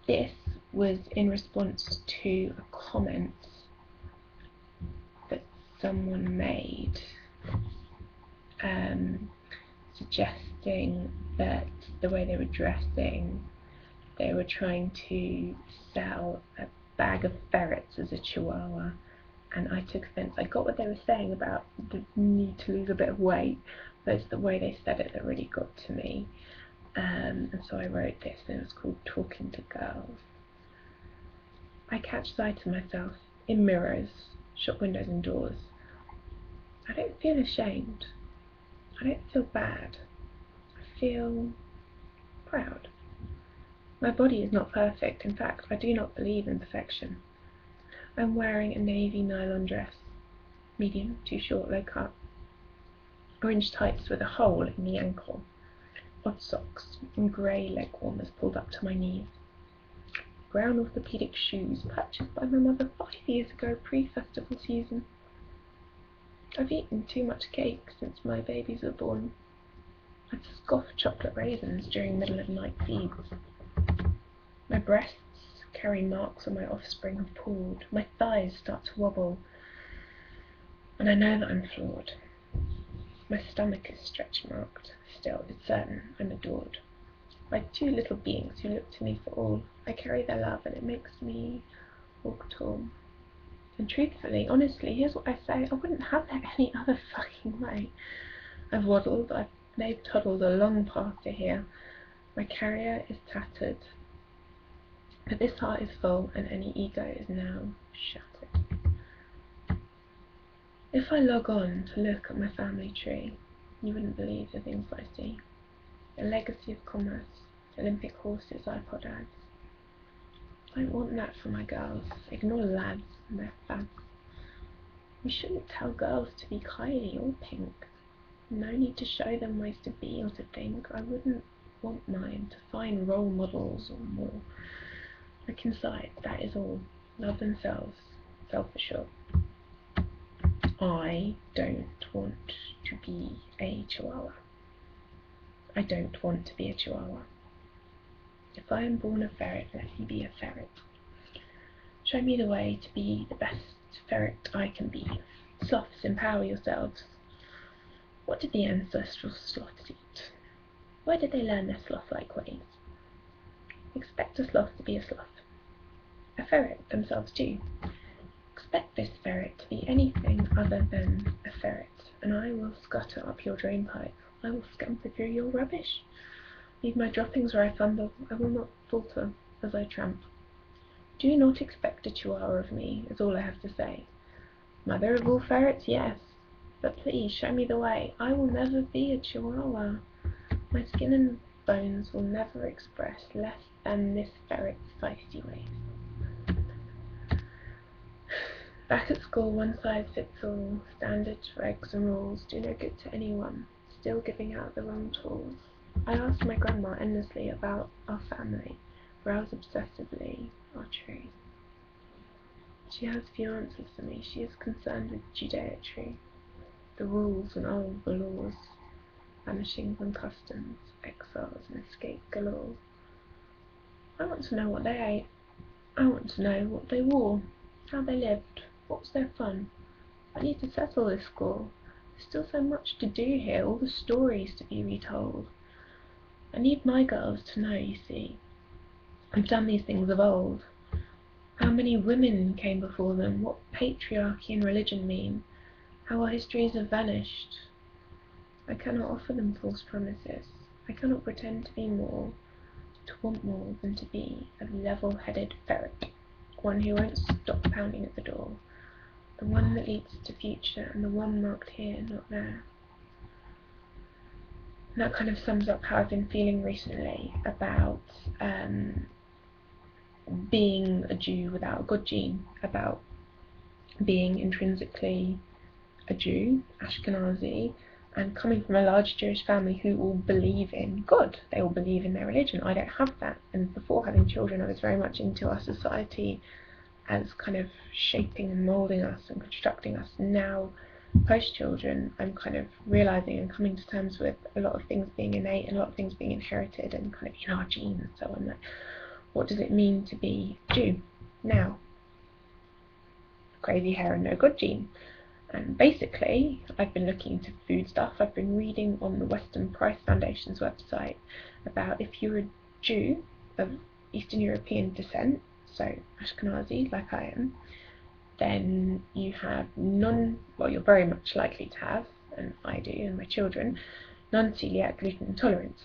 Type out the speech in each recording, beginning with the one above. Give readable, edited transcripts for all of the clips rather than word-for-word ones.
this was in response to a comment that someone made, suggesting that the way they were dressing, they were trying to sell a bag of ferrets as a chihuahua, and I took offence. I got what they were saying about the need to lose a bit of weight, but it's the way they said it that really got to me. And so I wrote this, and it was called Talking to Girls. I catch sight of myself in mirrors, shop windows and doors. I don't feel ashamed. I don't feel bad. I feel proud. My body is not perfect. In fact, I do not believe in perfection. I'm wearing a navy nylon dress, medium, too short, low cut, orange tights with a hole in the ankle, odd socks and grey leg warmers pulled up to my knees, brown orthopaedic shoes purchased by my mother 5 years ago, pre-festival season. I've eaten too much cake since my babies were born. I've scoffed chocolate raisins during middle of night feeds. My breasts carry marks where my offspring have pulled. My thighs start to wobble, and I know that I'm flawed. My stomach is stretch marked. Still, it's certain I'm adored by two little beings who look to me for all. I carry their love, and it makes me walk tall. And truthfully, honestly, here's what I say: I wouldn't have it any other fucking way. I've waddled, they've toddled a long path to here. My carrier is tattered, but this heart is full, and any ego is now shattered. If I log on to look at my family tree, you wouldn't believe the things I see. A legacy of commerce, Olympic horses, iPod ads. I don't want that for my girls. Ignore lads and their fads. We shouldn't tell girls to be Kylie or Pink. No need to show them ways to be or to think. I wouldn't want mine to find role models or more. Look inside, that is all. Love themselves, self-assured. I don't want to be a chihuahua. I don't want to be a chihuahua. If I am born a ferret, let me be a ferret. Show me the way to be the best ferret I can be. Sloths, empower yourselves. What did the ancestral sloths eat? Where did they learn their sloth-like ways? Expect a sloth to be a sloth. A ferret themselves too. Expect this ferret to be anything other than a ferret, and I will scutter up your drainpipe. I will scamper through your rubbish. Leave my droppings where I fumble. I will not falter as I tramp. Do not expect a chihuahua of me, is all I have to say. Mother of all ferrets, yes, but please show me the way. I will never be a chihuahua. My skin and bones will never express less than this ferret's feisty ways. Back at school, one size fits all. Standards, regs and rules do no good to anyone. Still giving out the wrong tools. I asked my grandma endlessly about our family, browse obsessively our tree. She has few answers for me. She is concerned with Judeatry, the rules and old the laws, vanishings and customs, exiles and escape galore. I want to know what they ate. I want to know what they wore, how they lived, what was their fun. I need to settle this score. There's still so much to do here, all the stories to be retold. I need my girls to know, you see. I've done these things of old. How many women came before them? What patriarchy and religion mean? How our histories have vanished. I cannot offer them false promises. I cannot pretend to be more, to want more than to be a level-headed ferret, one who won't stop pounding at the door, the one that leads to future and the one marked here, not there. And that kind of sums up how I've been feeling recently about being a Jew without a God gene, about being intrinsically a Jew, Ashkenazi, and coming from a large Jewish family who all believe in God. They all believe in their religion. I don't have that. And before having children, I was very much into our society as kind of shaping and moulding us and constructing us. Now, post-children, I'm kind of realising and coming to terms with a lot of things being innate and a lot of things being inherited and kind of in our genes. So I'm like, what does it mean to be Jew now? Crazy hair and no God gene. And basically, I've been looking into food stuff. I've been reading on the Western Price Foundation's website about if you're a Jew of Eastern European descent, so Ashkenazi, like I am, then you have you're very much likely to have, and I do, and my children, non-celiac gluten intolerance.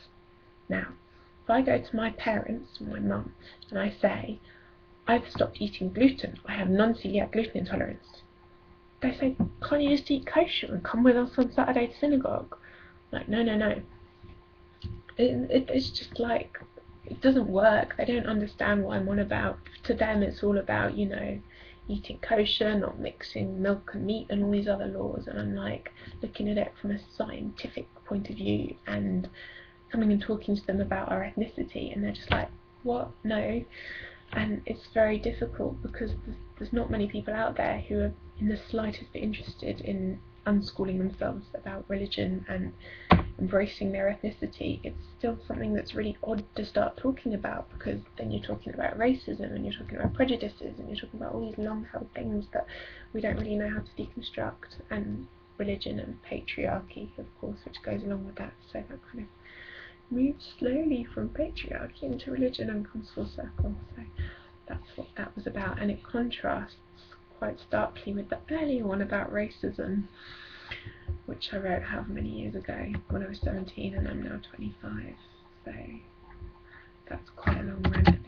Now, if I go to my parents, my mum, and I say, I've stopped eating gluten, I have non-celiac gluten intolerance, they say, can't you just eat kosher and come with us on Saturday to synagogue? Like, no. It's just like, it doesn't work. They don't understand what I'm on about. To them, it's all about, eating kosher, not mixing milk and meat and all these other laws. And I'm like, looking at it from a scientific point of view and coming and talking to them about our ethnicity, and they're just like, what? No. And it's very difficult because there's not many people out there who are in the slightest bit interested in unschooling themselves about religion and embracing their ethnicity. It's still something that's really odd to start talking about, because then you're talking about racism and you're talking about prejudices and you're talking about all these long-held things that we don't really know how to deconstruct, and religion and patriarchy, of course, which goes along with that. So that kind of moves slowly from patriarchy into religion and comes full circle. So that's what that was about, and it contrasts quite starkly with the earlier one about racism, which I wrote however many years ago, when I was 17 and I'm now 25. So that's quite a long run.